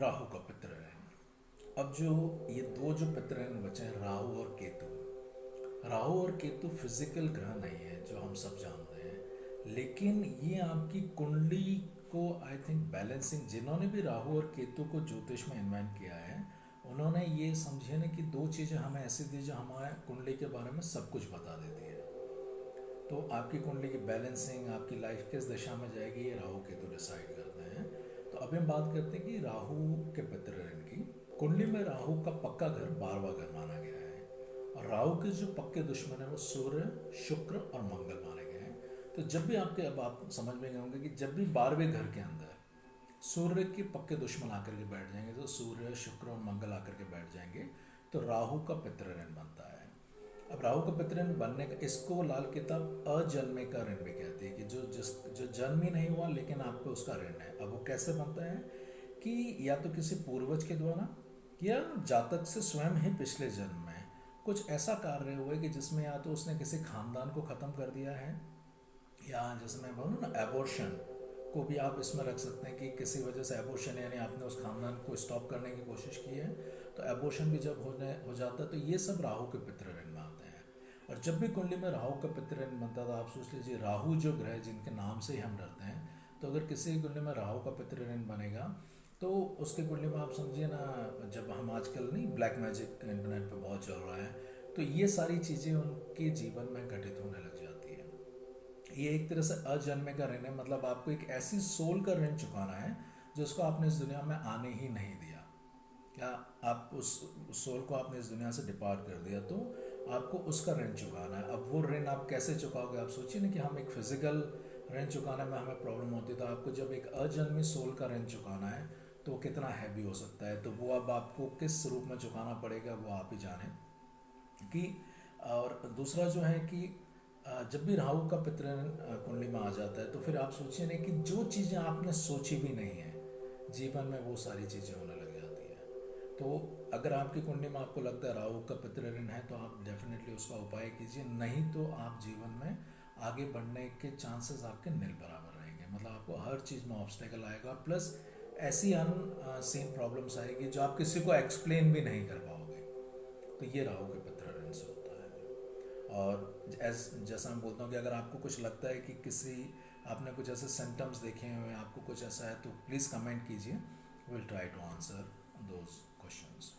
राहु का पितृऋण। अब जो ये दो जो पितृऋण बचे हैं, राहु और केतु। राहु और केतु फिजिकल ग्रह नहीं है जो हम सब जानते हैं, लेकिन ये आपकी कुंडली को आई थिंक बैलेंसिंग, जिन्होंने भी राहु और केतु को ज्योतिष में इन्वेंट किया है, उन्होंने ये समझे ना कि दो चीज़ें हमें ऐसी दी जो हमारे कुंडली के बारे में सब कुछ बता देती है। तो आपकी कुंडली की बैलेंसिंग, आपकी लाइफ किस दिशा में जाएगी, ये राहु केतु डिसाइड करते हैं। तो अभी हम बात करते हैं कि राहु के पितृऋण की। कुंडली में राहु का पक्का घर 12वां घर माना गया है, और राहु के जो पक्के दुश्मन है वो सूर्य, शुक्र और मंगल माने गए हैं। तो जब भी आपके, अब आप समझ में गए होंगे कि जब भी 12वें घर के अंदर सूर्य के पक्के दुश्मन आकर के बैठ जाएंगे, तो सूर्य, शुक्र और मंगल आकर के बैठ जाएंगे, तो राहु का पितृऋण बनता है। अब राहु का पितृऋण बनने का, इसको लाल किताब अजन्मे का ऋण भी कहती है, कि जो जन्म ही नहीं हुआ लेकिन आप पे उसका ऋण है। अब वो कैसे बनता है कि या तो किसी पूर्वज के द्वारा, या जातक से स्वयं ही पिछले जन्म में कुछ ऐसा कार्य हुआ है कि जिसमें या तो उसने किसी खानदान को ख़त्म कर दिया है, या जिसमें बोलो ना एबॉर्शन को भी आप इसमें रख सकते हैं कि किसी वजह से एबॉर्शन, यानी आपने उस खानदान को स्टॉप करने की कोशिश की है, तो एबॉर्शन भी जब हो जाता है, तो ये सब राहु के पितृऋण में आते हैं। और जब भी कुंडली में राहु का पितृऋण बनता था, आप सोच लीजिए राहु जो ग्रह जिनके नाम से ही हम डरते हैं, तो अगर किसी कुंडली में राहु का पितृऋण बनेगा, तो उसके कुंडली में आप समझिए ना, जब हम आजकल नहीं ब्लैक मैजिक इंटरनेट पे बहुत चल रहा है, तो ये सारी चीज़ें उनके जीवन में घटित होने लग जाती है। ये एक तरह से अजन्मे का ऋण है, मतलब आपको एक ऐसी सोल का ऋण चुकाना है जिसको आपने इस दुनिया में आने ही नहीं दिया, या आप उस सोल को आपने इस दुनिया से डिपार्ट कर दिया, तो आपको उसका ऋण चुकाना है। अब वो ऋण आप कैसे चुकाओगे? आप सोचिए ना कि हम एक फिजिकल ऋण चुकाने में हमें प्रॉब्लम होती है, तो आपको जब एक अजन्मी सोल का ऋण चुकाना है तो कितना हैवी हो सकता है। तो वो अब आपको किस रूप में चुकाना पड़ेगा वो आप ही जाने कि। और दूसरा जो है कि जब भी राहु का पितृऋण कुंडली में आ जाता है, तो फिर आप सोचिए ना कि जो चीज़ें आपने सोची भी नहीं है जीवन में, वो सारी चीज़ें होने लग जाती है। तो अगर आपकी कुंडली में आपको लगता है राहु का पितृऋण है, तो आप डेफिनेटली उसका उपाय कीजिए, नहीं तो आप जीवन में आगे बढ़ने के चांसेस आपके नील बराबर रहेंगे। मतलब आपको हर चीज़ में ऑब्स्टेकल आएगा, प्लस ऐसी अनसीन प्रॉब्लम्स आएगी जो आप किसी को एक्सप्लेन भी नहीं कर पाओगे। तो ये राहु के पितृऋण से होता है। और जैसा मैं बोलता हूँ कि अगर आपको कुछ लगता है कि किसी आपने कुछ ऐसे सिम्टम्स देखे हुए हैं, आपको कुछ ऐसा है, तो प्लीज़ कमेंट कीजिए, will try to answer those questions.